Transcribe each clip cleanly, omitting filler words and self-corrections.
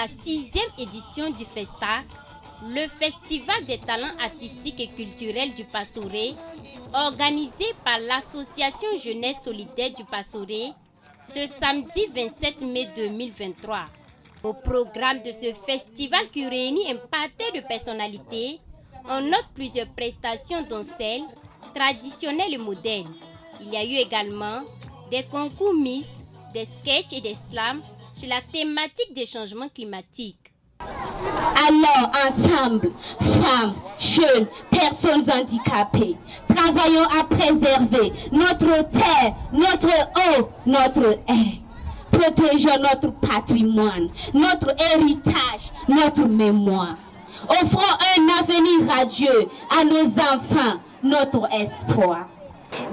la 6e édition du FESTAC, le Festival des talents artistiques et culturels du Passoré, organisé par l'Association Jeunesse Solidaire du Passoré, ce samedi 27 mai 2023. Au programme de ce festival qui réunit un pâté de personnalités, on note plusieurs prestations dont celles traditionnelles et modernes. Il y a eu également des concours mixtes, des sketchs et des slams sur la thématique des changements climatiques. Alors ensemble, femmes, jeunes, personnes handicapées, travaillons à préserver notre terre, notre eau, notre air. Protégeons notre patrimoine, notre héritage, notre mémoire. Offrons un avenir radieux à nos enfants, notre espoir.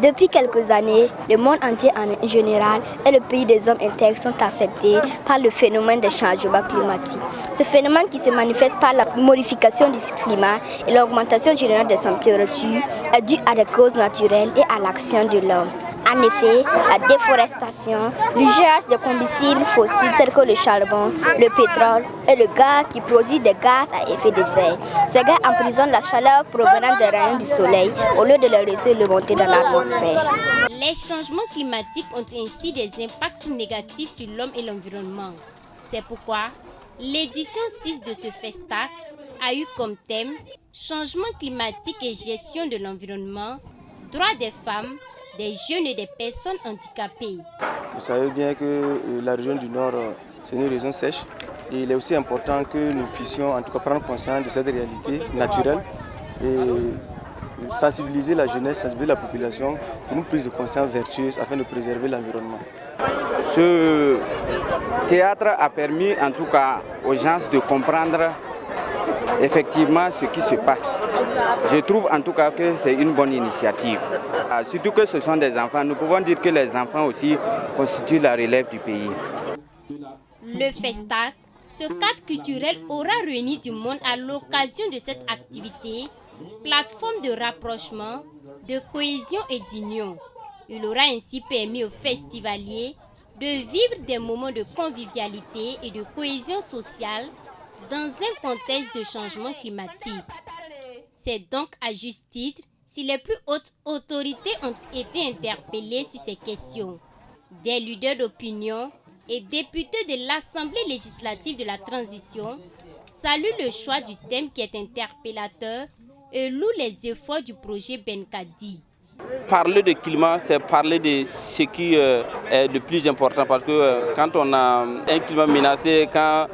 Depuis quelques années, le monde entier en général et le pays des hommes intègres sont affectés par le phénomène de changement climatique. Ce phénomène qui se manifeste par la modification du climat et l'augmentation générale des températures est due à des causes naturelles et à l'action de l'homme. En effet, la déforestation, l'usage de combustibles fossiles tels que le charbon, le pétrole et le gaz qui produisent des gaz à effet de serre. Ces gaz emprisonnent la chaleur provenant des rayons du soleil au lieu de la laisser remonter dans l'atmosphère. Les changements climatiques ont ainsi des impacts négatifs sur l'homme et l'environnement. C'est pourquoi l'édition 6 de ce FESTAC a eu comme thème « Changement climatique et gestion de l'environnement, droits des femmes, des jeunes et des personnes handicapées ». Vous savez bien que la région du Nord, c'est une région sèche. Et il est aussi important que nous puissions en tout cas prendre conscience de cette réalité naturelle et sensibiliser la jeunesse, sensibiliser la population pour une prise de conscience vertueuse afin de préserver l'environnement. Ce théâtre a permis en tout cas aux gens de comprendre effectivement ce qui se passe. Je trouve en tout cas que c'est une bonne initiative. Surtout que ce sont des enfants. Nous pouvons dire que les enfants aussi constituent la relève du pays. Le FESTAC, ce cadre culturel aura réuni du monde à l'occasion de cette activité, plateforme de rapprochement, de cohésion et d'union. Il aura ainsi permis aux festivaliers de vivre des moments de convivialité et de cohésion sociale dans un contexte de changement climatique. C'est donc à juste titre si les plus hautes autorités ont été interpellées sur ces questions. Des leaders d'opinion et députés de l'Assemblée législative de la transition saluent le choix du thème qui est interpellateur et louent les efforts du projet Benkadi. Parler de climat, c'est parler de ce qui est le plus important parce que quand on a un climat menacé, quand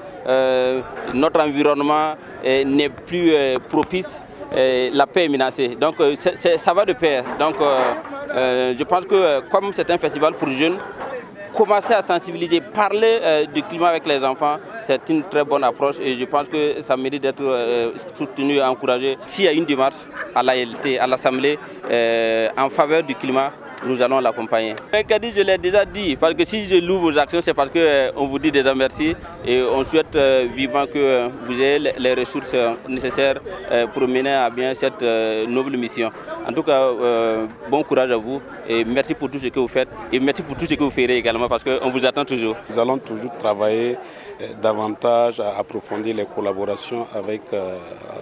notre environnement n'est plus propice, la paix est menacée. Donc ça va de pair. Donc je pense que comme c'est un festival pour jeunes, commencer à sensibiliser, parler du climat avec les enfants, c'est une très bonne approche et je pense que ça mérite d'être soutenu et encouragé. S'il y a une démarche à l'ALT, à l'Assemblée, en faveur du climat, nous allons l'accompagner. Benkadi, je l'ai déjà dit, parce que si je loue vos actions, c'est parce qu'on vous dit déjà merci et on souhaite vivement que vous ayez les ressources nécessaires pour mener à bien cette noble mission. En tout cas, bon courage à vous et merci pour tout ce que vous faites et merci pour tout ce que vous ferez également parce qu'on vous attend toujours. Nous allons toujours travailler davantage à approfondir les collaborations avec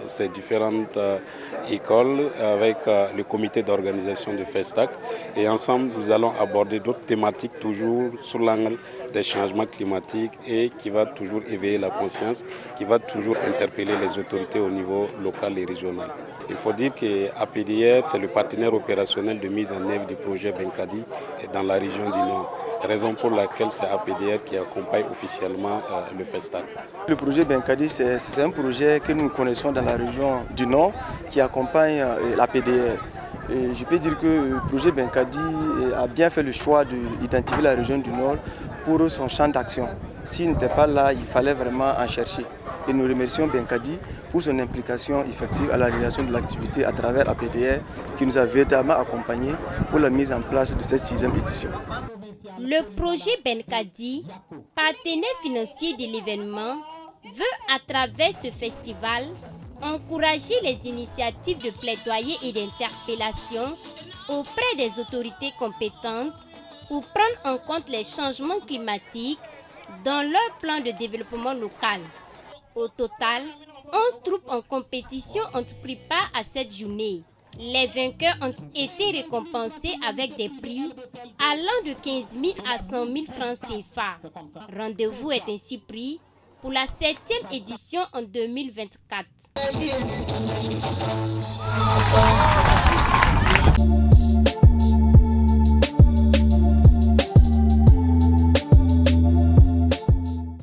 ces différentes écoles, avec le comité d'organisation du FESTAC et ensemble nous allons aborder d'autres thématiques toujours sur l'angle des changements climatiques et qui va toujours éveiller la conscience, qui va toujours interpeller les autorités au niveau local et régional. Il faut dire que APDR, c'est le partenaire opérationnel de mise en œuvre du projet Benkadi dans la région du Nord. Raison pour laquelle c'est APDR qui accompagne officiellement le FESTAC. Le projet Benkadi, c'est un projet que nous connaissons dans la région du Nord qui accompagne l'APDR. Et je peux dire que le projet Benkadi a bien fait le choix d'identifier la région du Nord pour son champ d'action. S'il n'était pas là, il fallait vraiment en chercher. Et nous remercions Benkadi pour son implication effective à la réalisation de l'activité à travers APDR qui nous a véritablement accompagnés pour la mise en place de cette 6e édition. Le projet Benkadi, partenaire financier de l'événement, veut à travers ce festival encourager les initiatives de plaidoyer et d'interpellation auprès des autorités compétentes pour prendre en compte les changements climatiques dans leur plan de développement local. Au total, 11 troupes en compétition ont pris part à cette journée. Les vainqueurs ont été récompensés avec des prix allant de 15 000 à 100 000 francs CFA. Rendez-vous est ainsi pris pour la 7e édition en 2024.